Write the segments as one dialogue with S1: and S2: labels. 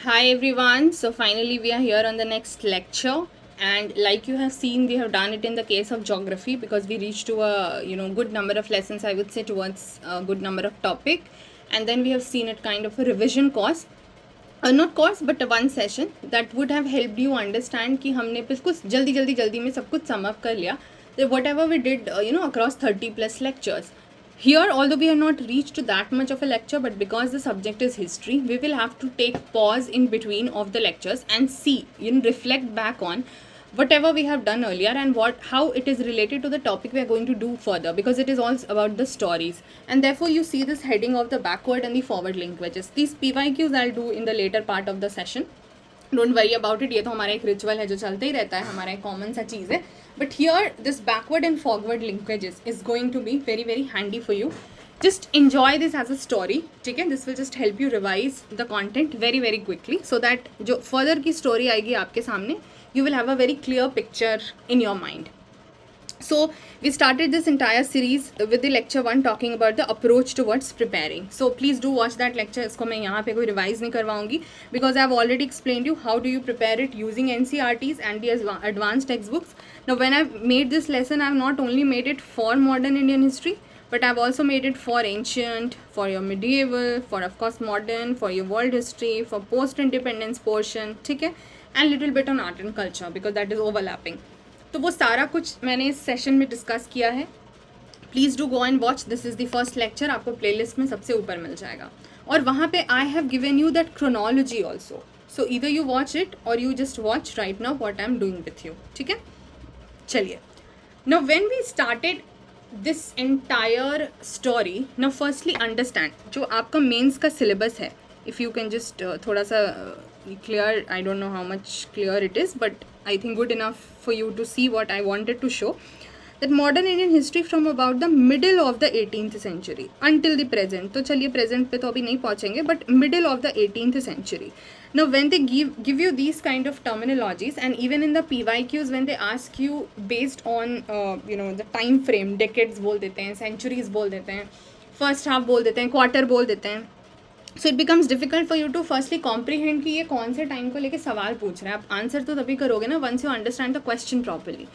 S1: Hi everyone. So finally we are here on the next lecture, and like you have seen, we have done it in the case of geography because we reached to a good number of lessons, I would say, towards a good number of topic, and then we have seen it kind of a revision course, not course but a one session that would have helped you understand कि हमने कुछ जल्दी में सब कुछ sum up कर लिया, that whatever we did across 30 plus lectures. Here, although we have not reached to that much of a lecture, but because the subject is history, we will have to take pause in between of the lectures and see, reflect back on whatever we have done earlier and how it is related to the topic we are going to do further, because it is all about the stories. And therefore you see this heading of the backward and the forward linkages. These PYQs I'll do in the later part of the session. Don't worry about it, ये तो हमारा एक ritual है जो चलते ही रहता है, हमारा एक कॉमन सा चीज़ है. But here this backward and forward linkages is going to be very very handy for you. Just enjoy this as a story. ठीक है, this will just help you revise the content very very quickly, so that जो further की story आएगी आपके सामने, you will have a very clear picture in your mind. So we started this entire series with the lecture 1 talking about the approach towards preparing. So please do watch that lecture. इसको मैं यहाँ पे कोई revise नहीं करवाऊँगी because I have already explained you how do you prepare it using NCERTs and the advanced textbooks. Now when I've made this lesson, I have not only made it for modern Indian history, but I've also made it for ancient, for your medieval, for of course modern, for your world history, for post-independence portion, ठीक है, and little bit on art and culture because that is overlapping. तो वो सारा कुछ मैंने इस session में discuss किया है. Please do go and watch. This is the first lecture, आपको प्लेलिस्ट में सबसे ऊपर मिल जाएगा. और वहाँ पे I have given you that chronology also. So either you watch it और you just watch right now what I am doing with you. ठीक है, चलिए. Now when we started this entire story, now firstly understand जो आपका mains का syllabus है. If you can just थोड़ा सा clear, I don't know how much clear it is, but I think good enough for you to see what I wanted to show, that modern Indian history from about the middle of the 18th century until the present. तो चलिए present पे तो अभी नहीं पहुँचेंगे, but middle of the 18th century. Now when they give you these kind of terminologies, and even in the PYQs when they ask you based on the time frame, decades बोल देते हैं, centuries बोल देते हैं, first half बोल देते हैं, quarter बोल देते हैं. So it becomes difficult for you to firstly comprehend कि ये कौन से टाइम को लेके सवाल पूछ रहे हैं. आप आंसर तो तभी करोगे ना once you understand the question properly.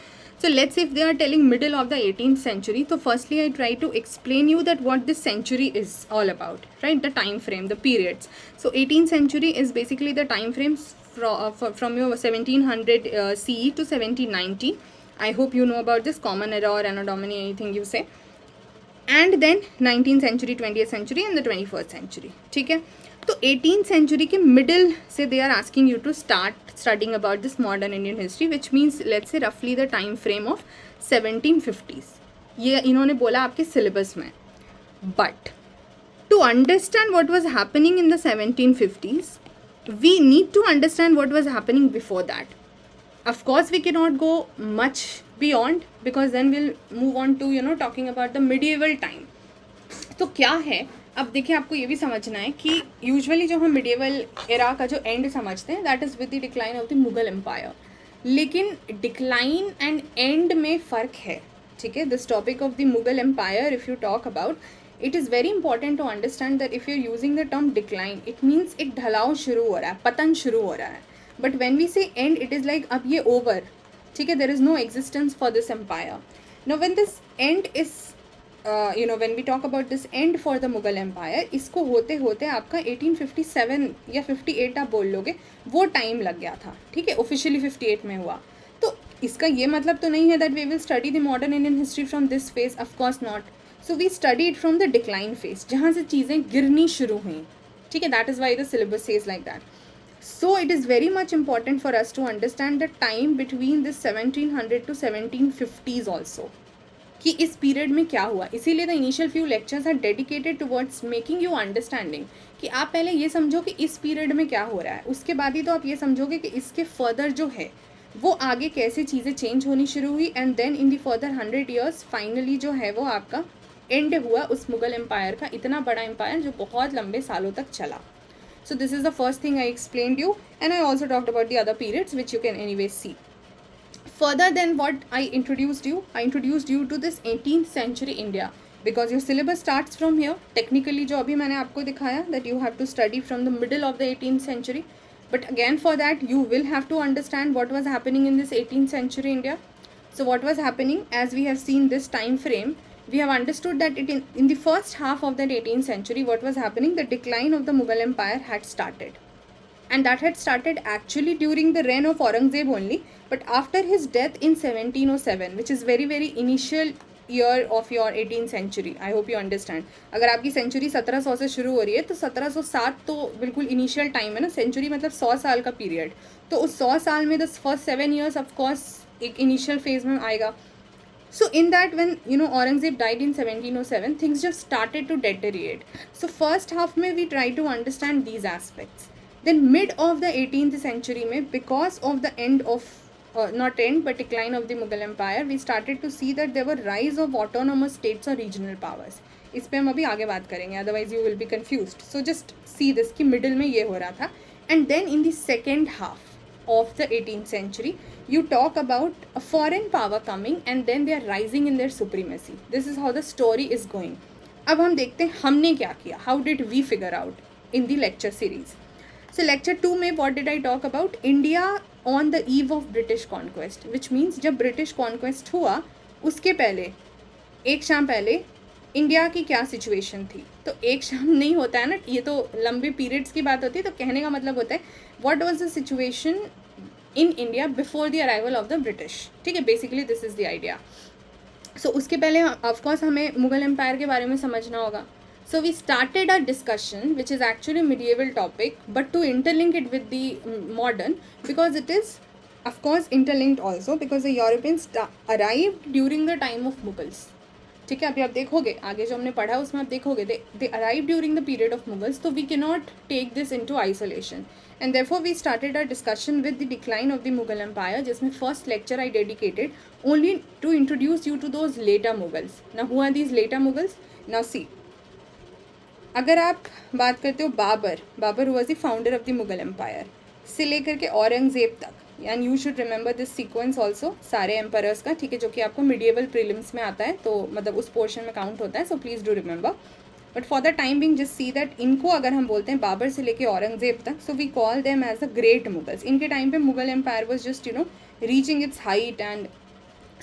S1: So let's say if they are telling middle of the 18th century, so firstly I try to explain you that what this century is all about, right? The time frame, the periods. So 18th century is basically the time frames from your 1700 CE to 1790. I hope you know about this common era or anno domini, anything you say. And then 19th century, 20th century and the 21st century. ठीक है, तो 18th century के middle से they are asking you to start studying about this modern Indian history, which means let's say रफली the time frame of 1750s. ये इन्होंने बोला आपके सिलेबस में. But to understand what was happening in the 1750s, we need to understand what was happening before that. Of course we cannot go much beyond because then we'll move on to talking about the medieval time. तो क्या है, अब देखिए आपको ये भी समझना है कि यूजुअली जो हम मिडिएवल एरा का जो एंड समझते हैं that is with the decline of the Mughal empire. लेकिन डिक्लाइन एंड एंड में फ़र्क है. ठीक है, this topic of the Mughal empire if you talk about, it is very important to understand that if you are using the term decline, it means एक ढलाव शुरू हो रहा है, पतन शुरू हो रहा है. But when we say end, it is like अब ये ओवर. ठीक है, there is no existence for this empire. No when this end is when we talk about this end for the Mughal empire, इसको होते होते आपका 1857 या 58 आप बोल लोगे, वो टाइम लग गया था. ठीक है, ऑफिशियली 58 में हुआ. तो इसका ये मतलब तो नहीं है that we will study the modern Indian history from this phase, of course not. So we study it from the decline phase, जहाँ से चीज़ें गिरनी शुरू हुई. ठीक है, that is why the syllabus says like that. So it is very much important for us to understand the time between this 1700 to 1750s also, कि इस पीरियड में क्या हुआ. इसीलिए the initial few lectures are dedicated towards making you understanding कि आप पहले ये समझो कि इस पीरियड में क्या हो रहा है, उसके बाद ही तो आप ये समझोगे कि इसके फर्दर जो है वो आगे कैसे चीज़ें चेंज होनी शुरू हुई. And then in the further 100 years finally जो है वो आपका एंड हुआ उस मुगल एम्पायर का, इतना बड़ा एम्पायर जो बहुत लंबे सालों तक चला. So this is the first thing I explained you, and I also talked about the other periods which you can anyway see. Further than what I introduced you to this 18th century India, because your syllabus starts from here. Technically जो अभी मैंने आपको दिखाया that you have to study from the middle of the 18th century, But again, for that you will have to understand what was happening in this 18th century India. So what was happening, as we have seen this time frame, we have understood that in the first half of that 18th century, what was happening, the decline of the Mughal Empire had started. And that had started actually during the reign of Aurangzeb only, but after his death in 1707, which is very very initial year of your 18th century. I hope you understand. अगर आपकी century 1700 से शुरू हो रही है तो 1707 तो बिल्कुल इनिशियल टाइम है ना. सेंचुरी मतलब 100 साल का पीरियड. तो उस 100 साल में the first 7 years of course एक इनिशियल फेज में आएगा. So in that, when Aurangzeb died in 1707, things just started to deteriorate. So first half mein we try to understand these aspects. Then mid of the 18th century mein, because of the end of not end but decline of the Mughal Empire, we started to see that there were rise of autonomous states or regional powers. इस पे हम अभी आगे बात करेंगे, otherwise you will be confused. So just see this कि middle में ये हो रहा था. And then in the second half of the 18th century, you talk about a foreign power coming and then they are rising in their supremacy. This is how the story is going. अब हम देखते हैं हमने क्या किया. How did we figure out in the lecture series? So lecture 2 में what did I talk about? India on the eve of British conquest, which means जब British conquest हुआ उसके पहले एक शाम पहले इंडिया की क्या सिचुएशन थी. तो एक शाम नहीं होता है ना, ये तो लंबे पीरियड्स की बात होती है. तो कहने का मतलब होता है what was the situation in India before the arrival of the British. ठीक है, basically this is the idea. So उसके पहले ऑफकोर्स हमें मुगल एम्पायर के बारे में समझना होगा. So we started our discussion, which is actually a medieval topic, but to interlink it with the modern, because it is of course interlinked also, because the Europeans arrived during the time of Mughals. ठीक है, अभी आप देखोगे आगे जो हमने पढ़ा उसमें आप देखोगे they arrived during the period of Mughals, so we cannot take this into isolation. And therefore we started our discussion with the decline of the Mughal Empire, जिसमें first lecture I dedicated only to introduce you to those later Mughals. Now who are these later Mughals? Now see, अगर आप बात करते हो Babur was the founder of the Mughal empire से लेकर के औरंगजेब तक, and you should remember this sequence also सारे एम्पायर्स का. ठीक है, जो कि आपको मिडिएवल प्रीलिम्स में आता है, तो मतलब उस पोर्शन में काउंट होता है. So please do remember. But for the time being just see that इनको अगर हम बोलते हैं बाबर से लेके औरंगजेब तक, so we call them as the great Mughals. इनके टाइम पे Mughal empire was just reaching its height and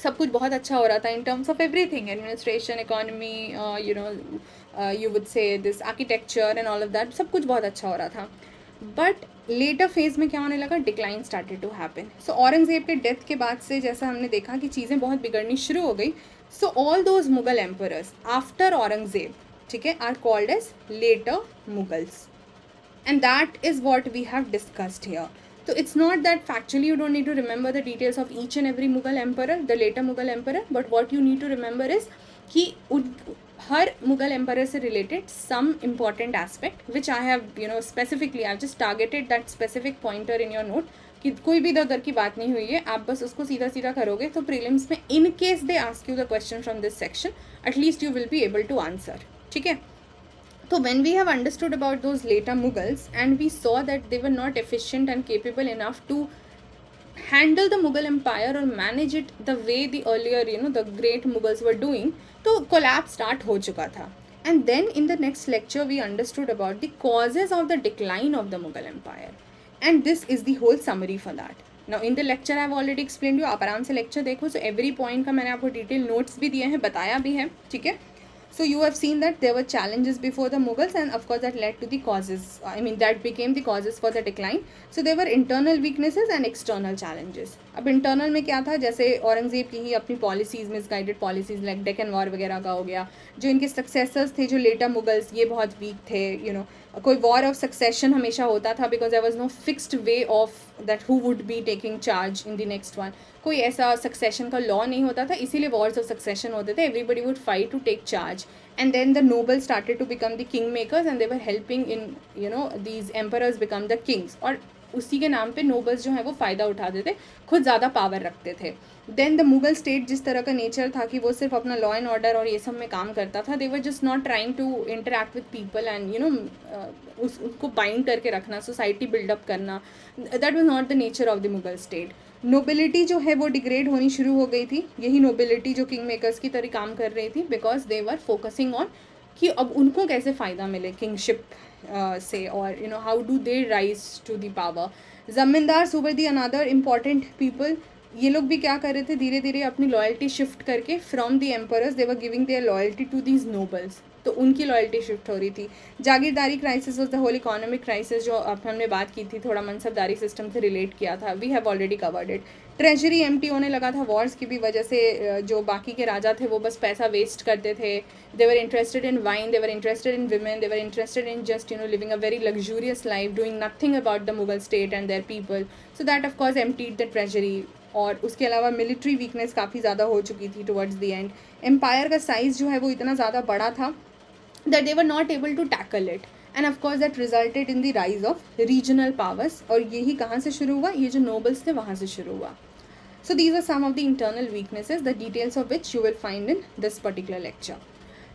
S1: सब कुछ बहुत अच्छा हो रहा था in terms of everything, administration, economy, you would say this architecture and all of that, सब कुछ बहुत अच्छा हो रहा था. बट लेटर फेज में क्या होने लगा, डिक्लाइन स्टार्टेड टू हैपन. सो औरंगजेब के डेथ के बाद से जैसा हमने देखा कि चीज़ें बहुत बिगड़नी शुरू हो गई. So all those Mughal emperors after Aurangzeb, ठीक है, are called as later Mughals, and that is what we have discussed here. So it's not that factually you don't need to remember the details of each and every Mughal emperor, the later Mughal emperor, but what you need to remember is कि हर Mughal emperor से related some important aspect which I have specifically I've just targeted that specific pointer in your note कि कोई भी इधर उधर की बात नहीं हुई है, आप बस उसको सीधा सीधा करोगे तो प्रीलिम्स में in case they ask you the question from this section, at least you will be able to answer. ठीक है. So when we have understood about those later Mughals and we saw that they were not efficient and capable enough to handle the Mughal Empire or manage it the way the earlier the great Mughals were doing, तो collapse start हो चुका था. And then in the next lecture we understood about the causes of the decline of the Mughal Empire, and this is the whole summary for that. Now in the lecture I have already explained you, आप आराम से lecture देखो. So every point का मैंने आपको detail notes भी दिए हैं, बताया भी है. ठीक है. So you have seen that there were challenges before the Mughals, and of course that led to the causes, that became the causes for the decline. So there were internal weaknesses and external challenges. अब internal में क्या था, जैसे औरंगजेब की ही अपनी policies, misguided policies like Deccan war वगैरह का हो गया. जो इनके सक्सेसर्स थे, जो लेटर मुगल्स, ये बहुत वीक थे. कोई वॉर ऑफ सक्सेशन हमेशा होता था because there was no fixed way of that who would be taking charge in the next one. कोई ऐसा सक्सेशन का लॉ नहीं होता था, इसीलिए वॉर्स ऑफ सक्सेशन होते थे. Everybody would fight to take charge, and then the nobles started to become the kingmakers and they were helping in these emperors become the kings, और उसी के नाम पे नोबल्स जो है वो फ़ायदा उठाते थे, खुद ज़्यादा पावर रखते थे. देन द मुगल स्टेट जिस तरह का नेचर था कि वो सिर्फ अपना लॉ एंड ऑर्डर और ये सब में काम करता था. They were just not trying to interact with people and उसको बाइंड करके रखना, सोसाइटी बिल्डअप करना. That was not the nature of the Mughal state. Nobility जो है वो डिग्रेड होनी शुरू हो गई थी. यही नोबिलिटी जो किंग मेकर्स की तरह काम कर रही थी, because they were focusing on कि अब उनको कैसे फ़ायदा मिले kingship say, or how do they rise to the power. Zamindars who were the another important people, ये लोग भी क्या कर रहे थे, धीरे धीरे अपनी लॉयल्टी शिफ्ट करके from the emperors they were giving their loyalty to these nobles, तो उनकी लॉयल्टी शिफ्ट हो रही थी. जागीरदारी crisis was the whole economic crisis, जो अब हमने बात की थी, थोड़ा मनसबदारी सिस्टम से रिलेट किया था, we have already covered it. Treasury empty होने लगा था वॉर्स की भी वजह से, जो बाकी के राजा थे वो बस पैसा वेस्ट करते थे. They were interested in wine, they were interested in women, they were interested in just living a very luxurious life, doing nothing about the Mughal state and their people. So that of course emptied the treasury. और उसके अलावा military weakness काफ़ी ज़्यादा हो चुकी थी towards the end. Empire का size जो है वो इतना ज़्यादा बड़ा था that they were not able to tackle it, and of course that resulted in the rise of regional powers. और यही कहाँ से शुरू हुआ, ये जो nobles थे वहाँ से शुरू हुआ. So these are some of the internal weaknesses, the details of which you will find in this particular lecture.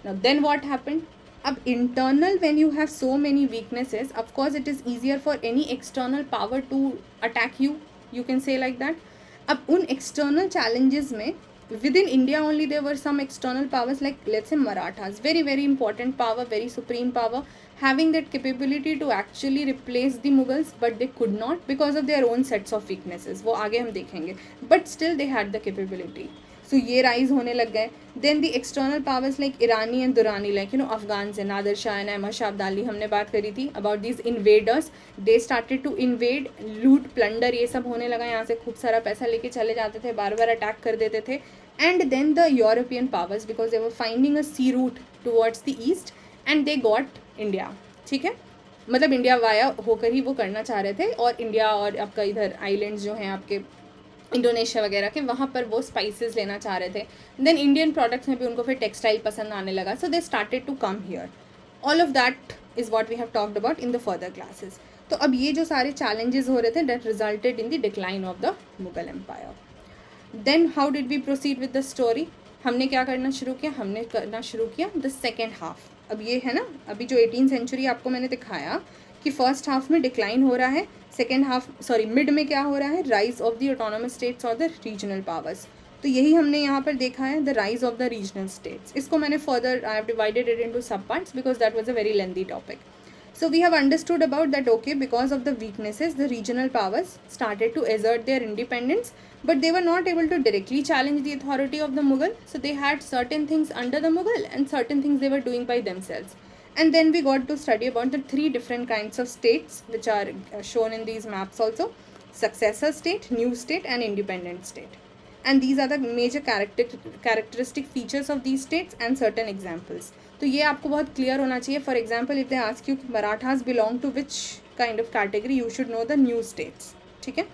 S1: Now then what happened? अब internal, when you have so many weaknesses, of course it is easier for any external power to attack you, you can say like that. अब उन external challenges में within India only there were some external powers, like let's say Marathas, very very important power, very supreme power, having that capability to actually replace the Mughals, but they could not because of their own sets of weaknesses. वो आगे हम देखेंगे, but still they had the capability. So ये rise होने लग गए. Then the external powers like Irani and Durrani, like Afghans and Nadir Shah and Ahmad Shah Abdali, हमने बात करी थी about these invaders. They started to invade, loot, plunder, ये सब होने लगा. यहाँ से खूब सारा पैसा लेके चले जाते थे, बार बार अटैक कर देते थे. And then the European powers, because they were finding a sea route towards the east, and they got India. ठीक है, मतलब इंडिया वाया होकर ही वो करना चाह रहे थे, और इंडिया और आपका इधर आइलैंड्स जो हैं आपके इंडोनेशिया वगैरह के, वहाँ पर वो स्पाइसेस लेना चाह रहे थे. देन इंडियन प्रोडक्ट्स में भी उनको फिर टेक्सटाइल पसंद आने लगा, so they started to come here. All of that is what we have talked about in the further classes. तो अब ये जो सारे चैलेंजेस हो रहे थे, that resulted in the decline of the Mughal empire. Then how did we proceed with the story? हमने क्या करना शुरू किया? हमने करना शुरू किया द सेकेंड हाफ. अब ये है ना, अभी जो 18th सेंचुरी आपको मैंने दिखाया कि फर्स्ट हाफ में डिक्लाइन हो रहा है, सेकेंड हाफ मिड में क्या हो रहा है? Rise of the autonomous states और द रीजनल पावर्स. तो यही हमने यहाँ पर देखा है, the rise of the regional states. इसको मैंने further I have divided it into सब parts because that was a very lengthy topic. So we have understood about that, okay, because of the weaknesses, the regional powers started to assert their independence, but they were not able to directly challenge the authority of the Mughal. So they had certain things under the Mughal and certain things they were doing by themselves. And then we got to study about the three different kinds of states which are shown in these maps also: successor state, new state and independent state. And these are the major characteristic features of these states and certain examples. तो ये आपको बहुत clear होना चाहिए. For example if they ask you Marathas belong to which kind of category, you should know the new states. ठीक है,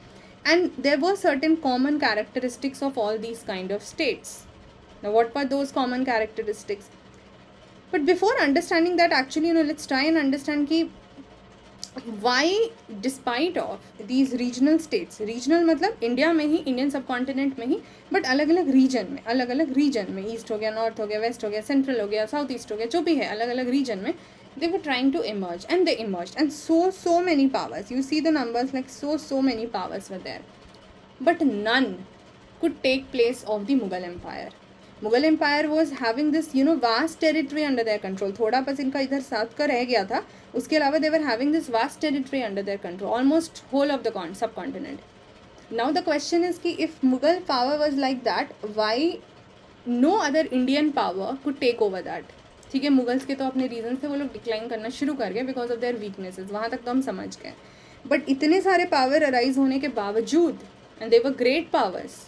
S1: and there were certain common characteristics of all these kind of states. Now what were those common characteristics? But before understanding that, actually let's try and understand कि why despite of these regional states. Regional मतलब India में ही, Indian subcontinent में ही, but अलग अलग reason में, अलग अलग रीजन में, ईस्ट हो गया, नॉर्थ हो गया, वेस्ट हो गया, सेंट्रल हो गया, साउथ ईस्ट हो गया, जो भी है अलग अलग रीजन में, they were trying to emerge and they emerged, and so many powers, you see the numbers, like so many powers were there, but none could take place of the Mughal Empire. Mughal empire was having this vast territory under their control. थोड़ा बस इनका इधर south का रह गया था, उसके अलावा they were having this vast territory under their control, almost whole of the subcontinent. Now the question is कि if Mughal power was like that, why no other Indian power could take over that. ठीक है, Mughals के तो अपने reason से वो लोग decline करना शुरू कर गए बिकॉज ऑफ देयर वीकनेसेस, वहाँ तक तो हम समझ गए. बट इतने सारे पावर अराइज होने के बावजूद, and they were great powers,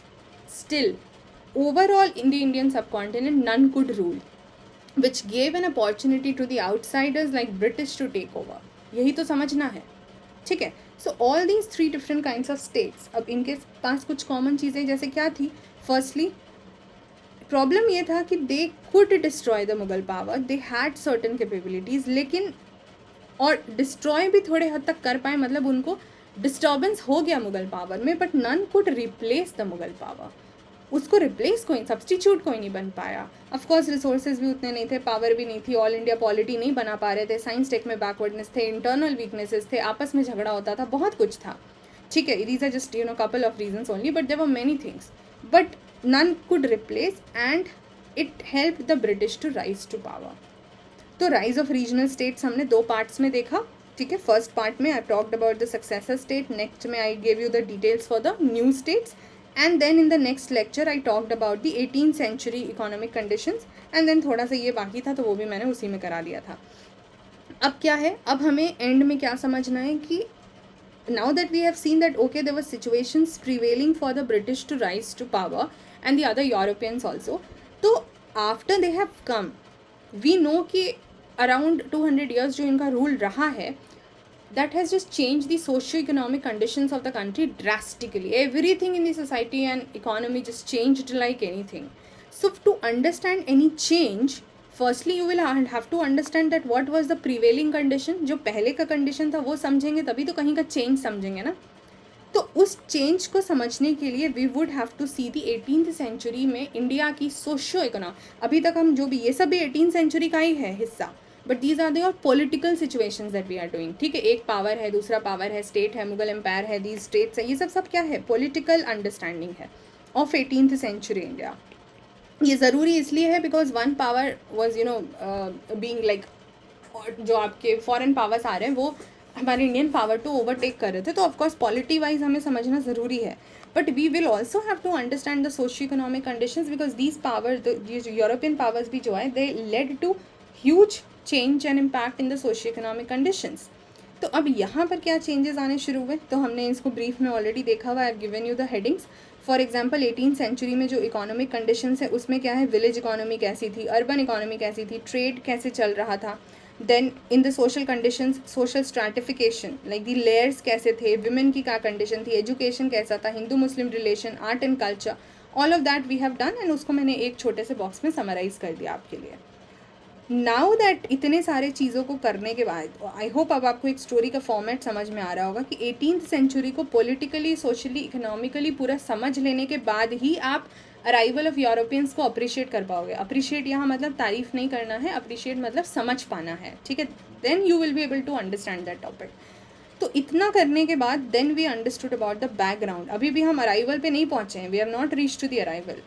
S1: still overall in the Indian subcontinent none could rule, which gave an opportunity to the outsiders like British to take over. यही तो समझना है. ठीक है, so all these three different kinds of states, अब इनके पास कुछ common चीज़ें जैसे क्या थी? फर्स्टली प्रॉब्लम ये था कि दे could destroy the Mughal power, they had certain capabilities, लेकिन और डिस्ट्रॉय भी थोड़े हद तक कर पाए, मतलब उनको डिस्टर्बेंस हो गया मुगल पावर में, but none could replace the Mughal power. उसको रिप्लेस कोई, सब्सटीट्यूट कोई नहीं बन पाया. ऑफकोर्स रिसोर्सेज भी उतने नहीं थे, पावर भी नहीं थी, ऑल इंडिया पॉलिटी नहीं बना पा रहे थे, साइंस टेक में बैकवर्डनेस थे, इंटरनल वीकनेसेस थे, आपस में झगड़ा होता था, बहुत कुछ था. ठीक है, these are just couple of reasons only, but there were many things, but none could replace, and it help the British to rise to power. तो राइज ऑफ रीजनल स्टेट्स हमने 2 पार्ट्स में देखा, ठीक है। फर्स्ट पार्ट में I talked about the successor state, next में I gave you the details for the new states, and then in the next lecture I talked about the 18th century economic conditions, and then थोड़ा सा ये बाकी था तो वो भी मैंने उसी में करा दिया था। अब क्या है, अब हमें एंड में क्या समझना है कि now that we have seen that okay there were situations prevailing for the British to rise to power and the other Europeans also, तो after they have come we know कि around 200 years जो इनका rule रहा है that has just changed the socio-economic conditions of the country drastically. Everything in the society and economy just changed like anything. So to understand any change, firstly you will have to understand that what was the prevailing condition. जो पहले का condition था वो समझेंगे तभी तो कहीं का चेंज समझेंगे ना. तो उस चेंज को समझने के लिए we would have to see the 18th century में इंडिया की सोशो इकोनॉमी. अभी तक हम जो भी ये सब भी 18th सेंचुरी का ही है हिस्सा, but these are your political situations that we are doing. ठीक है, एक पावर है, दूसरा पावर है, स्टेट है, मुगल एम्पायर है, दीज स्टेट्स है, ये सब क्या है, पॉलिटिकल अंडरस्टैंडिंग है ऑफ 18th सेंचुरी इंडिया. ये ज़रूरी इसलिए है because one power was you know being like, जो आपके फॉरेन पावर्स आ रहे हैं वो हमारे इंडियन पावर टू ओवरटेक कर रहे थे. तो ऑफकोर्स पॉलिटी वाइज हमें समझना ज़रूरी है, but we will also have to understand the socio economic conditions because these power, ये जो यूरोपियन पावर्स भी जो है, they led to huge change and impact in the socio economic conditions. तो अब यहाँ पर क्या चेंजेस आने शुरू हुए, तो हमने इसको ब्रीफ में ऑलरेडी देखा हुआ. I have given you the headings. For example 18th century में जो इकोनॉमिक कंडीशंस है उसमें क्या है, विलेज इकोनॉमी कैसी थी, अर्बन इकोनॉमी कैसी थी, ट्रेड कैसे चल रहा था. Then in the social conditions, social stratification like the layers कैसे थे, विमेन की क्या कंडीशन थी, एजुकेशन कैसा था, Hindu Muslim relation, art and culture, all of that we have done, and उसको मैंने एक छोटे से बॉक्स में समराइज़ कर दिया आपके लिए. नाउ दैट इतने सारे चीज़ों को करने के बाद आई होप अब आपको एक स्टोरी का फॉर्मेट समझ में आ रहा होगा कि 18th सेंचुरी को पॉलिटिकली, सोशली, इकोनॉमिकली पूरा समझ लेने के बाद ही आप अराइवल ऑफ यूरोपियंस को अप्रिशिएट कर पाओगे. अप्रिशिएट यहाँ मतलब तारीफ नहीं करना है, अप्रिशिएट मतलब समझ पाना है. ठीक है, then you will be able to understand that topic. तो इतना करने के बाद then we understood about the background. अभी भी हम अराइवल पे नहीं पहुँचे हैं, we have not reach to the arrival.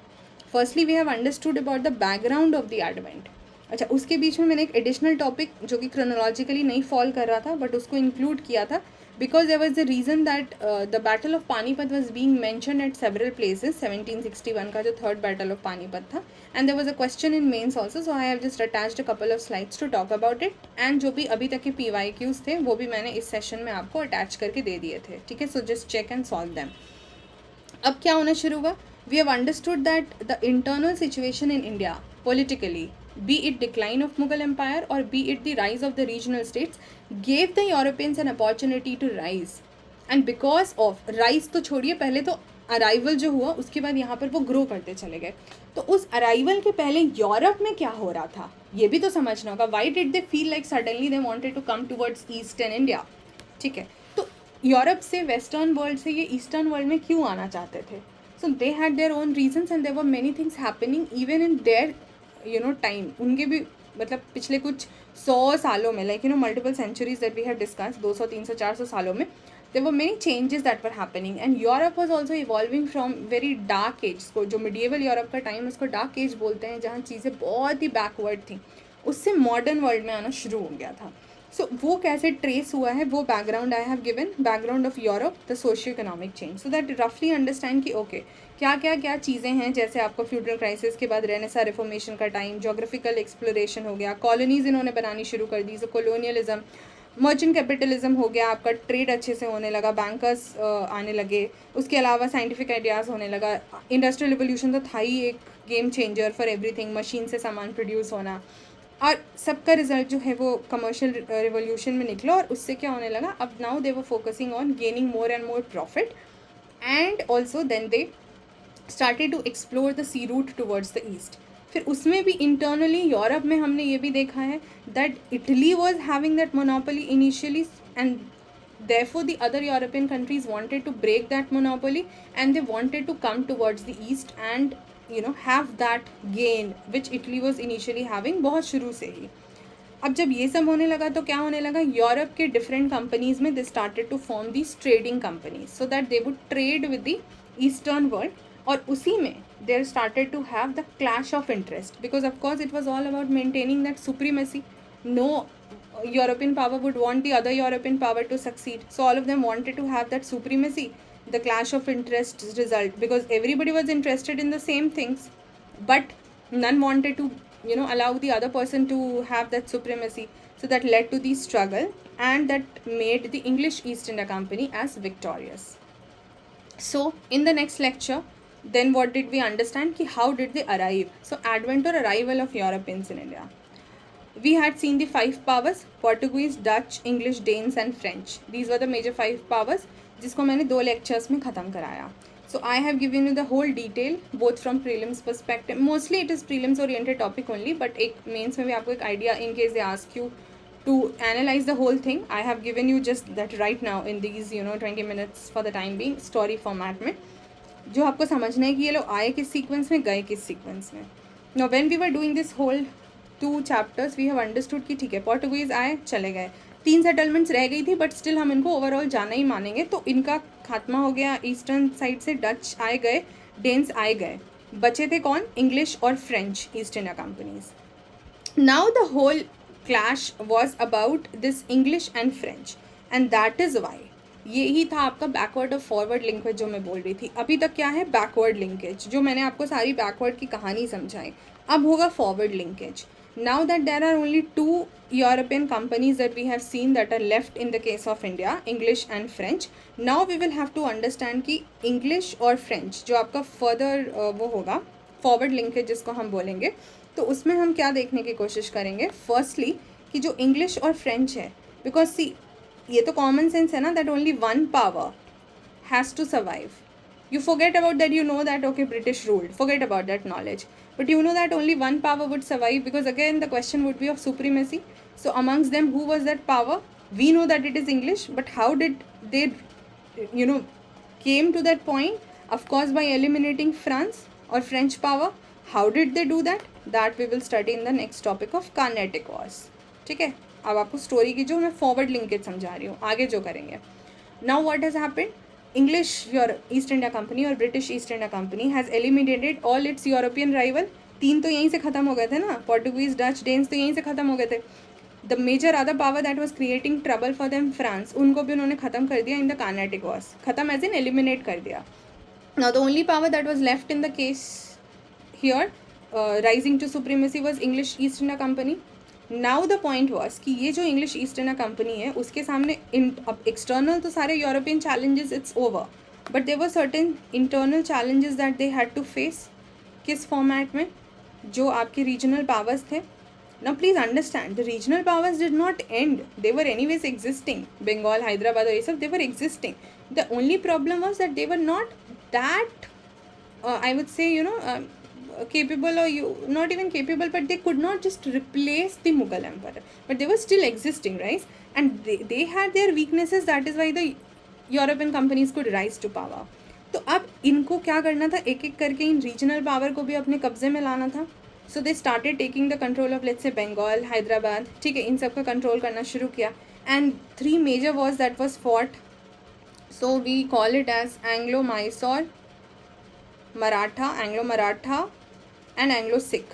S1: Firstly we have understood about the background of the advent. अच्छा, उसके बीच में मैंने एक एडिशनल टॉपिक जो कि क्रोनोलॉजिकली नहीं फॉल कर रहा था बट उसको इंक्लूड किया था because there was the reason that the battle of Panipat was being mentioned at several places. 1761 का जो थर्ड बैटल ऑफ पानीपत था, and there was a question in mains also, so I have just attached a couple of slides to talk about it. And जो भी अभी तक के PYQs थे वो भी मैंने इस सेशन में आपको अटैच करके दे दिए थे. ठीक है, so just check and solve them. अब क्या होना शुरू हुआ, we have understood that the internal situation in India politically, be it decline of Mughal Empire or be it the rise of the regional states, gave the Europeans an opportunity to rise. And because of rise तो छोड़िए, पहले तो arrival जो हुआ उसके बाद यहाँ पर वो ग्रो करते चले गए. तो उस अराइवल के पहले यूरोप में क्या हो रहा था ये भी तो समझना होगा. Why did they feel like suddenly they wanted to come towards eastern India. ठीक है, तो यूरोप से, वेस्टर्न वर्ल्ड से ये ईस्टर्न वर्ल्ड में क्यों आना चाहते थे. So they had their own reasons and there were many things happening even in their time. उनके भी मतलब पिछले कुछ 100 सालों में, like multiple centuries that we have discuss, 200, 300, 400 सालों में there were many changes that were happening. And Europe was also evolving from very dark age. को जो मिडिएवल यूरोप का टाइम उसको डार्क एज बोलते हैं, जहाँ चीज़ें बहुत ही बैकवर्ड थी, उससे मॉडर्न वर्ल्ड में आना शुरू हो गया था. सो वो कैसे ट्रेस हुआ है वो background I have given, background of Europe, the socio economic change, so that रफली अंडरस्टैंड कि ओके क्या चीज़ें हैं. जैसे आपको फ्यूडल क्राइसिस के बाद रेनेसा रिफॉर्मेशन का टाइम, जोग्राफिकल एक्सप्लोरेशन हो गया, कॉलोनीज इन्होंने बनानी शुरू कर दी, सो कॉलोनियलिज्म, मर्चेंट कैपिटलिज्म हो गया, आपका ट्रेड अच्छे से होने लगा, बैंकर्स आने लगे, उसके अलावा साइंटिफिक आइडियाज़ होने लगा. इंडस्ट्रियल रिवोल्यूशन तो था ही एक game changer for everything, machine से सामान प्रोड्यूस होना, और सबका रिजल्ट जो है वो कमर्शियल रिवोल्यूशन में निकला. और उससे क्या होने लगा, अब now they were focusing on gaining more and more profit, and also then they started to explore the sea route towards the east. फिर उसमें भी इंटरनली यूरोप में हमने ये भी देखा है that Italy was having that monopoly initially, and therefore the other European countries wanted to break that monopoly and they wanted to come towards the east and have that gain which Italy was initially having बहुत शुरू से ही. अब जब ये सब होने लगा तो क्या होने लगा, यूरोप के डिफरेंट कंपनीज में they started to form these trading companies so that they would trade with the eastern world. और उसी में there started to have the clash of interest because of course it was all about maintaining that supremacy. no European power would want the other European power to succeed. So all of them wanted to have that supremacy. The clash of interests result because everybody was interested in the same things, but none wanted to, allow the other person to have that supremacy. So that led to the struggle, and that made the English East India Company as victorious. So in the next lecture, then what did we understand? Ki how did they arrive? So advent or arrival of Europeans in India. We had seen the 5 powers: Portuguese, Dutch, English, Danes and French. These were the major 5 powers जिसको मैंने 2 lectures में ख़त्म कराया. So I have given you the whole detail both from prelims perspective. Mostly it is prelims oriented topic only, but एक mains में भी आपको एक idea in case they ask you to analyze the whole thing. I have given you just that right now in these 20 minutes for the time being story format में, जो आपको समझना है कि ये लोग आए किस सीक्वेंस में, गए किस सीक्वेंस में. Now when we were doing this whole 2 chapters we have understood कि ठीक है पोर्टुगीज़ आए चले गए, 3 सेटलमेंट्स रह गई थी बट स्टिल हम इनको ओवरऑल जाना ही मानेंगे. तो इनका खात्मा हो गया. ईस्टर्न साइड से डच आए गए, डेन्स आए गए, बचे थे कौन? इंग्लिश और French East India companies. Now the whole clash was about this English and French, and that is why. यही था आपका बैकवर्ड और फॉरवर्ड लिंकेज जो मैं बोल रही थी. अभी तक क्या है? बैकवर्ड लिंकेज, जो मैंने आपको सारी बैकवर्ड की कहानी समझाई. अब होगा forward linkage. Now that there are only 2 European companies that we have seen that are left in the case of India, English and French, now we will have to understand कि English और French जो आपका further वो होगा forward linkage जिसको हम बोलेंगे, तो उसमें हम क्या देखने की कोशिश करेंगे. Firstly कि जो English और French है, because see ये तो common sense है ना, that only one power has to survive. You forget about that, that okay British ruled, forget about that knowledge, but that only one power would survive, because again the question would be of supremacy. So amongst them who was that power? We know that it is English, but how did they came to that point? Of course by eliminating France or French power. How did they do that? That we will study in the next topic of Carnatic Wars. ठीक है, अब आपको story की जो मैं forward linkage समझा रही हूँ, आगे जो करेंगे. Now what has happened? English East India Company और British East India Company has eliminated all its European rival. 3 तो यहीं से ख़त्म हो गए थे ना, पोर्टुगीज, डच, डेन्स तो यहीं से ख़त्म हो गए थे. The major other power that was creating trouble for them, France, उनको भी उन्होंने ख़त्म कर दिया इन द कार्नेटिक वॉर्स. ख़त्म एज इन एलिमिनेट कर दिया. Now the only power that was left in the case here rising to supremacy was English East India company. Now the point was कि ये जो इंग्लिश ईस्ट इंडिया कंपनी है उसके सामने external तो सारे European challenges it's over, but there were certain internal challenges that they had to face. किस format में? जो आपके रीजनल पावर्स थे. Now please understand, the regional powers did not end, they were anyways existing. Bengal, Hyderabad और ये सब, they were existing. The only problem was that they were not that I would say capable, or not even capable, but they could not just replace the Mughal Empire, but they were still existing, right? And they had their weaknesses. That is why the European companies could rise to power. तो अब इनको क्या करना था? एक एक करके इन regional power को भी अपने कब्जे में लाना था. So they started taking the control of let's say Bengal, Hyderabad, ठीक है, इन सब का कंट्रोल करना शुरू किया. And 3 major wars that was fought. So we call it as Anglo Mysore, Maratha, Anglo Maratha and Anglo Sikh.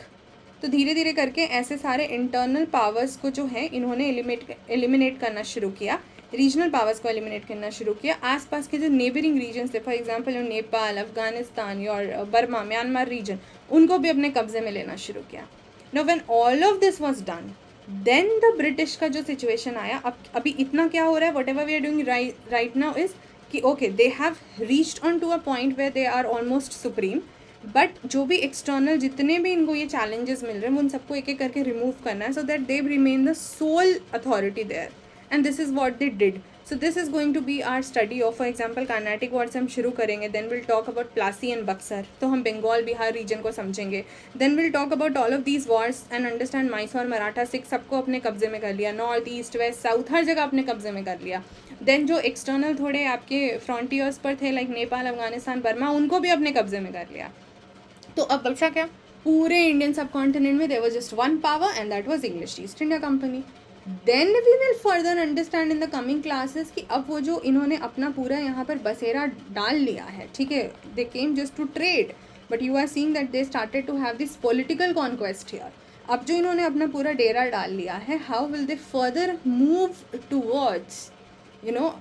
S1: तो धीरे धीरे करके ऐसे सारे इंटरनल पावर्स को जो है इन्होंने एलिमिनेट करना शुरू किया. रीजनल पावर्स को एलिमिनेट करना शुरू किया. आसपास के जो नेबरिंग रीजन्स थे, फॉर एग्जांपल नेपाल, अफगानिस्तान और बर्मा, म्यांमार रीजन, उनको भी अपने कब्जे में लेना शुरू किया. Now when all of this was done, then the British का जो सिचुएशन आया. अब अभी इतना क्या हो रहा है? Whatever we are doing right now is कि okay they have reached on to a point where they are almost supreme, but जो भी एक्सटर्नल जितने भी इनको ये चैलेंजेस मिल रहे हैं उन सबको एक एक करके रिमूव करना है, so that they remain the sole authority there. And this is what they did. So this is going to be our study of. For example Carnatic war से हम शुरू करेंगे, then will talk about Plassey and Buxar, तो हम Bengal, Bihar region को समझेंगे. Then will talk about all of these wars and understand Mysore, Maratha, Sikh, सबको अपने कब्जे में कर लिया. नॉर्थ, ईस्ट, वेस्ट, साउथ, हर जगह अपने कब्जे में कर लिया. देन जो एक्सटर्नल थोड़े आपके फ्रंटियर्स पर थे लाइक नेपाल, अफगानिस्तान, बर्मा, उनको भी अपने कब्जे में कर लिया. तो अब बचा क्या? पूरे इंडियन सब कॉन्टिनेंट में there was just one power and that was English East India company. Then we will further understand in the coming classes कि अब वो जो इन्होंने अपना पूरा यहाँ पर बसेरा डाल लिया है, ठीक है, they came just to trade, but you are seeing that they started to have this political conquest here. अब जो इन्होंने अपना पूरा डेरा डाल लिया है, how will they further move towards you know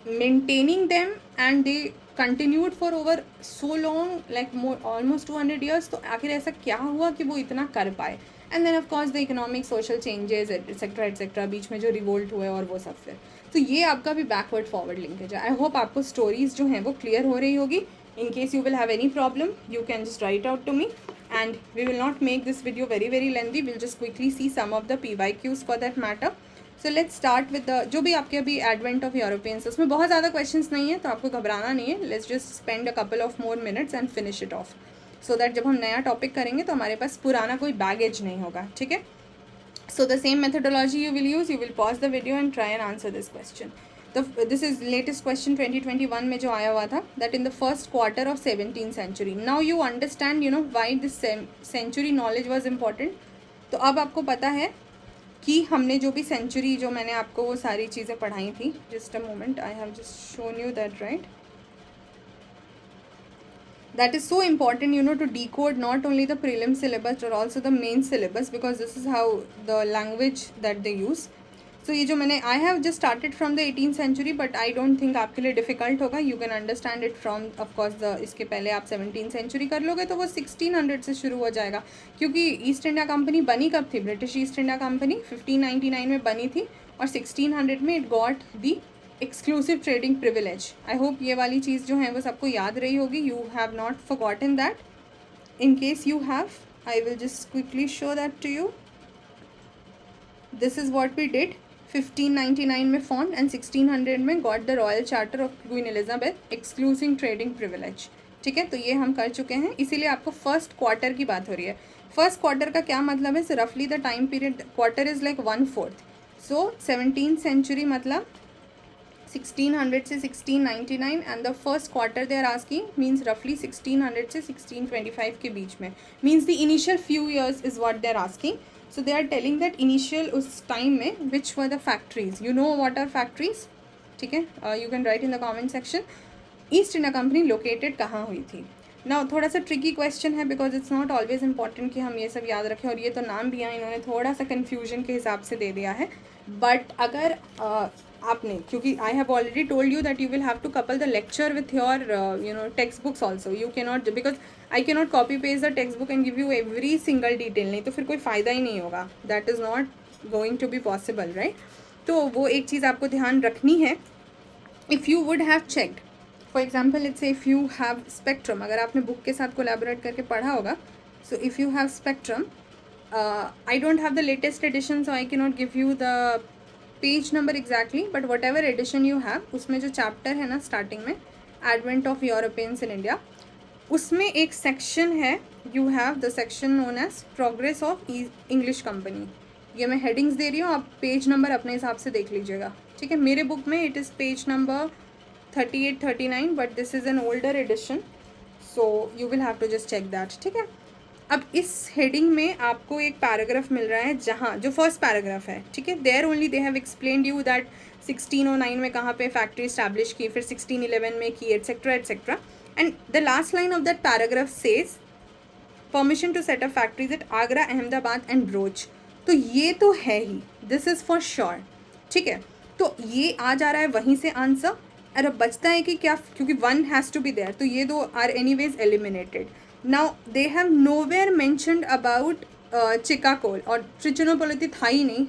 S1: maintaining them, and they continued for over so long, like more almost 200 years. तो आखिर ऐसा क्या हुआ कि वो इतना कर पाए? And then of course the economic social changes etcetera etcetera, बीच में जो रिवोल्ट हुए और वो सब. फिर तो ये आपका भी बैकवर्ड फॉरवर्ड लिंकेज है. आई होप आपको स्टोरीज जो हैं वो क्लियर हो रही होगी. In case you will have any problem, you can just write out to me, and we will not make this video very lengthy. We'll just quickly see some of the PYQs for that matter. So let's start with the जो भी आपके अभी advent of Europeans, उसमें बहुत ज़्यादा questions नहीं है, तो आपको घबराना नहीं है. Let's just spend a couple of more minutes and finish it off, so that जब हम नया topic करेंगे तो हमारे पास पुराना कोई baggage नहीं होगा. ठीक है? So the same methodology you will use. You will pause the video and try and answer this question. This is latest question 2021 में जो आया हुआ था, that in the first quarter of 17th century. Now you understand why this century knowledge was important. तो अब आपको पता है कि हमने जो भी century, जो मैंने आपको वो सारी चीज़ें पढ़ाई थी. Just a moment, I have just shown you that, right? That is so important to decode not only the prelim syllabus but also the main syllabus, because this is how the language that they use. So ये जो मैंने I have just started from the 18th century, but I don't think आपके लिए difficult होगा. You can understand it from, of course, इसके पहले आप 17th century कर लोगे तो वो 1600 से शुरू हो जाएगा, क्योंकि ईस्ट इंडिया कंपनी बनी कब थी? ब्रिटिश ईस्ट इंडिया कंपनी 1599 में बनी थी, और 1600 में it got the exclusive trading privilege. I hope ये वाली चीज़ जो है वो सबको याद रही होगी. You have not forgotten that. In case you have, I will just quickly show that to you. This is what we did. 1599 में फॉर्म एंड 1600 में got the royal charter of Queen Elizabeth exclusive trading privilege. ठीक है, तो ये हम कर चुके हैं. इसीलिए आपको फर्स्ट क्वार्टर की बात हो रही है. फर्स्ट क्वार्टर का क्या मतलब है? रफली the time period, quarter is like 1/4. So 17th century मतलब 1600 से 1699, and the first quarter they are asking means रफली 1600 से 1625 के बीच में. Means the initial few years is what they are asking. So they are telling that initial उस time में which were the factories. You know what are factories? ठीक है, you can write in the comment section. East India Company located कहाँ हुई थी? Now थोड़ा सा tricky question है, because it's not always important कि हम ये सब याद रखें, और ये तो नाम भी यहाँ इन्होंने थोड़ा सा confusion के हिसाब से दे दिया है. But अगर आपने, क्योंकि I have already told you that you will have to couple the lecture with your textbooks also. You cannot, because I cannot copy paste the textbook and give you every single detail. नहीं तो फिर कोई फ़ायदा ही नहीं होगा. That is not going to be possible, right? तो वो एक चीज़ आपको ध्यान रखनी है. If you would have checked, for example, let's say if you have spectrum, अगर आपने बुक के साथ collaborate करके पढ़ा होगा, so if you have spectrum, I don't have the latest edition, so I cannot give you the page number exactly, but whatever edition you have, उसमें जो chapter है ना स्टार्टिंग में, advent of Europeans in India, उसमें एक section है, you have the section known as progress of English company. ये मैं हेडिंग्स दे रही हूँ, आप पेज नंबर अपने हिसाब से देख लीजिएगा. ठीक है, मेरे बुक में it is page number 38-39, but this is an older edition, so you will have to just check that. ठीक है, अब इस हेडिंग में आपको एक पैराग्राफ मिल रहा है, जहाँ जो फर्स्ट पैराग्राफ है, ठीक है, there only they have explained you that 1609 में कहाँ पे फैक्ट्री इस्टेब्लिश की, फिर 1611 में की, etcetera etcetera. And the last line of that paragraph says permission to set up factories at Agra, Ahmedabad and Broach. तो ये तो है ही, दिस इज़ फॉर श्योर. ठीक है, तो ये आ जा रहा है वहीं से आंसर. और अब बचता है कि क्या, क्योंकि one has to be there, तो ये दो are anyways eliminated. Now they have nowhere mentioned about Chicacole, और ट्रिचोनोपोलिटी था ही नहीं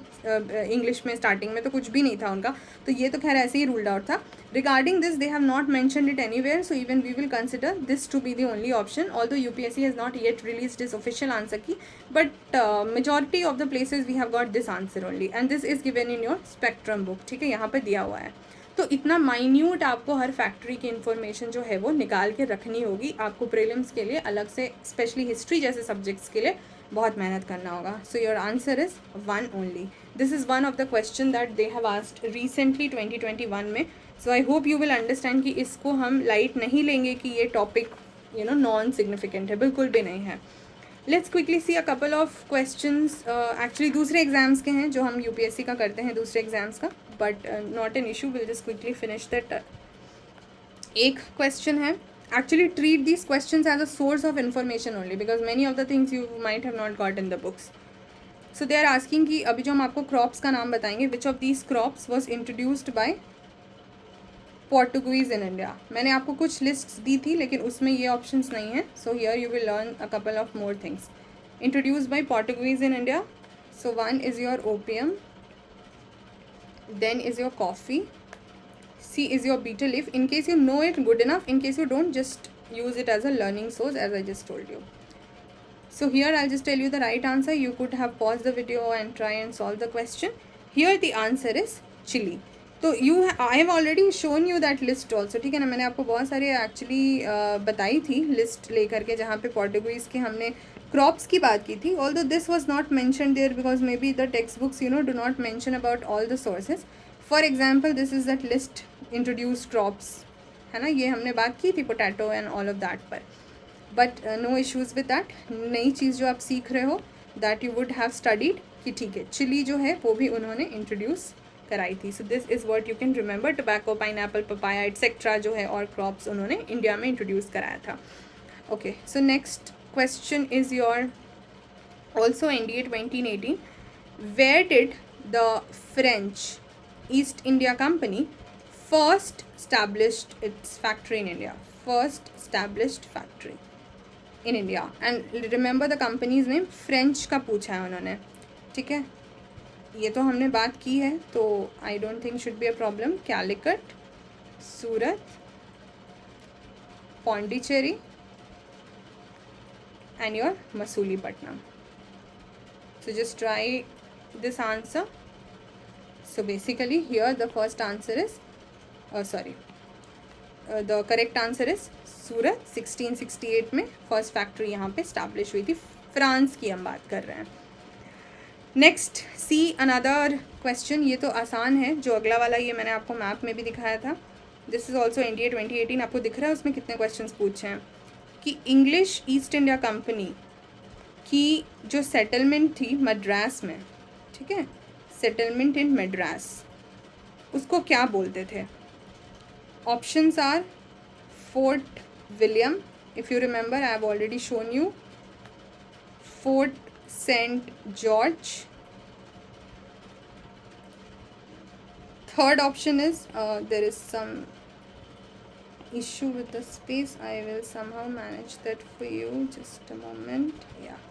S1: इंग्लिश में, स्टार्टिंग में तो कुछ भी नहीं था उनका, तो ये तो खैर ऐसे ही रूल्ड आउट था. Regarding this they have not mentioned it anywhere, so even we will consider this to be the only option. Although UPSC has not yet released this official answer key, but majority of the places we have got this answer only, and this is given in your spectrum book. ठीक है, यहाँ पर दिया हुआ है. तो इतना minute आपको हर फैक्ट्री की इन्फॉर्मेशन जो है वो निकाल के रखनी होगी. आपको प्रीलिम्स के लिए अलग से, स्पेशली हिस्ट्री जैसे सब्जेक्ट्स के लिए बहुत मेहनत करना होगा. So your answer is one only. This is one of the question that they have asked recently 2021 में. So I hope you will understand कि इसको हम लाइट नहीं लेंगे कि ये टॉपिक नॉन सिग्निफिकेंट है, बिल्कुल भी नहीं है. Let's quickly see a couple of questions. Actually दूसरे एग्जाम्स के हैं जो हम यूपीएससी का करते हैं, दूसरे एग्जाम्स का, but not an issue, will just quickly finish that. एक क्वेश्चन है, actually treat these questions as a source of information only, because many of the things you might have not got in the books. So they are asking कि अभी जो हम आपको crops का नाम बताएंगे, which of these crops was introduced by Portuguese in India. मैंने आपको कुछ लिस्ट्स दी थी लेकिन उसमें ये ऑप्शंस नहीं है, so here you will learn a couple of more things. Introduced by Portuguese in India, so one is your opium, then is your coffee, C is your betel leaf. In case you know it, good enough. In case you don't, just use it as a learning source, as I just told you. So here I'll just tell you the right answer. You could have paused the video and try and solve the question. Here the answer is chili. तो I have already shown you that list also, ठीक है ना। मैंने आपको बहुत सारे actually बताई थी लिस्ट लेकर के, जहाँ पे पोर्टुगीज़ के हमने क्रॉप्स की बात की थी। Although this was not mentioned there because maybe the textbooks do not mention about all the sources. For example this is that list introduce crops, है ना, ये हमने बात की थी potato and all of that पर। But no issues with that. नई चीज़ जो आप सीख रहे हो that you would have studied कि ठीक है, चिली जो है वो भी उन्होंने इंट्रोड्यूस कराई थी। सो this is what you can remember. Tobacco, pineapple, papaya etcetera जो है और क्रॉप्स उन्होंने इंडिया में इंट्रोड्यूस कराया था। Okay, so next question is your also NDA 2018। Where did the French East India company first established its factory in India? First established factory in India, and remember the company's name। French का पूछा है उन्होंने, ठीक है। ये तो हमने बात की है तो I don't think should be a problem. Calicut, Surat, Pondicherry and your Masulipattnam. So just try this answer. So basically here the first answer is the correct answer is सूरत। 1668 में फर्स्ट फैक्ट्री यहाँ पे स्टैब्लिश हुई थी। फ्रांस की हम बात कर रहे हैं। Next see another question. ये तो आसान है, जो अगला वाला ये मैंने आपको मैप में भी दिखाया था। This is also NDA 2018। आपको दिख रहा है उसमें कितने क्वेश्चन पूछे हैं कि इंग्लिश ईस्ट इंडिया कंपनी की जो सेटलमेंट थी मद्रास में, ठीक है, सेटलमेंट इन मद्रास, उसको क्या बोलते थे? Options are Fort William, if you remember I have already shown you, Fort Saint George. Third option is there is some issue with the space. I will somehow manage that for you, just a moment. Yeah,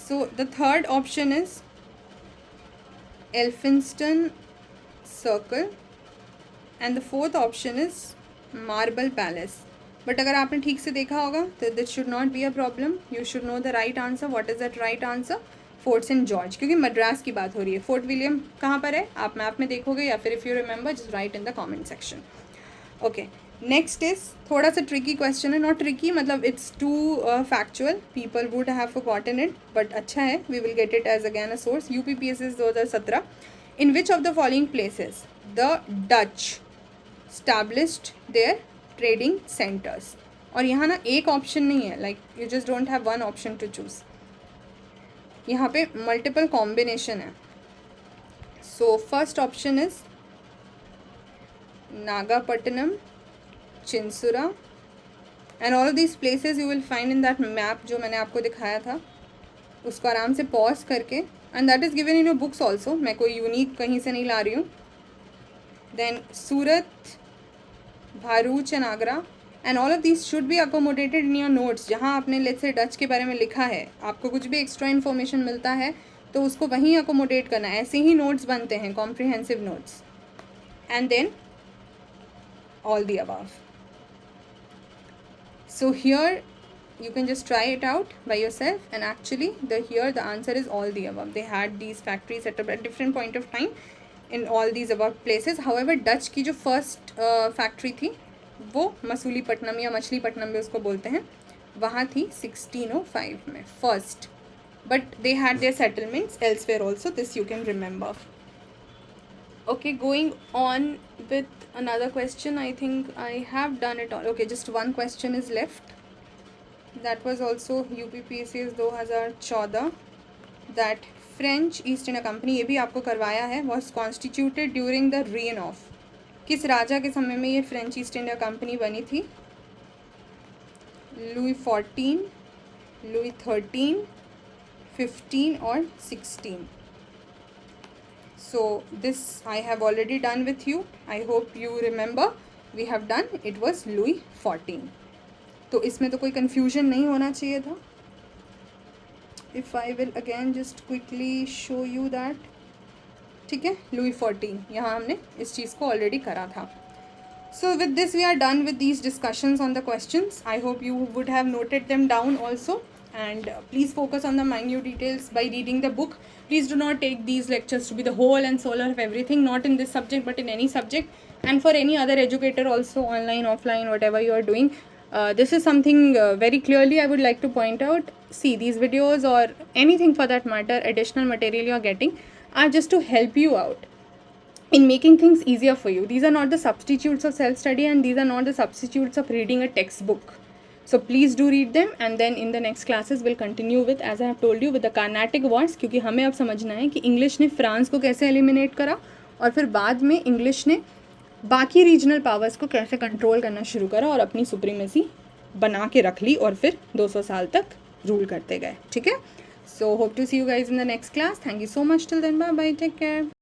S1: so the third option is Elphinstone Circle and the fourth option is Marble Palace. But अगर आपने ठीक से देखा होगा तो this should not be a problem. You should know the right answer. What is that right answer? Fort Saint George, क्योंकि मद्रास की बात हो रही है। फोर्ट विलियम कहाँ पर है आप मैप में देखोगे, या फिर if you remember just write in the comment section. Okay, next is थोड़ा सा ट्रिकी क्वेश्चन है, नॉट ट्रिकी मतलब it's too factual, people would have forgotten it, but अच्छा है, we will get it as again a source. UPPSC 2017। In which of the following places the Dutch established their trading centres? और यहाँ ना एक option नहीं है, like you just don't have one option to choose, यहाँ पे multiple combination है। So first option is Nagapattinam, Chinsurah, and all of these places you will find in that map जो मैंने आपको दिखाया था, उसको आराम से पॉज करके, and that is given in your books also, मैं कोई यूनिक कहीं से नहीं ला रही हूँ। Then Surat, Bharuch and Agra, and all of this should be accommodated in your notes. जहाँ आपने लेट्स से डच के बारे में लिखा है, आपको कुछ भी एक्स्ट्रा इन्फॉर्मेशन मिलता है तो उसको वहीं अकोमोडेट करना है। ऐसे ही नोट्स बनते हैं, comprehensive notes, and then all the above. So here you can just try it out by yourself, and actually here the answer is all the above. They had these factories set up at different point of time in all these above places. However, Dutch की जो first factory थी वो मसूलीपट्टनम या मछलीपट्टनम भी उसको बोलते हैं, वहाँ थी 1605 में first, but they had there settlements elsewhere also, this you can remember. Okay, going on with another question, I think I have done it all. Okay, just one question is left, that was also UPPSC 2014, that French East India company, ये भी आपको करवाया है, was constituted during the rain of, किस राजा के समय में ये फ्रेंच ईस्ट इंडिया कंपनी बनी थी? लुई 14, लुई 13, 15 और 16. So this I have already done with you. I hope you remember we have done. It was Louis 14. तो इसमें तो कोई confusion नहीं होना चाहिए था. If I will again just quickly show you that. ठीक है, Louis 14 यहाँ हमने इस चीज़ को already करा था. So with this we are done with these discussions on the questions. I hope you would have noted them down also. And please focus on the minute details by reading the book. Please do not take these lectures to be the whole and soul of everything, not in this subject but in any subject, and for any other educator also, online, offline, whatever you are doing. This is something very clearly I would like to point out. See, these videos or anything for that matter, additional material you are getting are just to help you out in making things easier for you. These are not the substitutes of self-study, and these are not the substitutes of reading a textbook. So please do read them, and then in the next classes we'll continue with, as I have told you, with the Carnatic Wars, क्योंकि हमें अब समझना है कि English ने France को कैसे eliminate करा और फिर बाद में इंग्लिश ने बाकी रीजनल पावर्स को कैसे कंट्रोल करना शुरू करा और अपनी सुप्रीमेसी बना के रख ली और फिर 200 साल तक रूल करते गए. ठीक है. So hope to see you guys in the next class. Thank you so much. Till then, bye bye. Take care.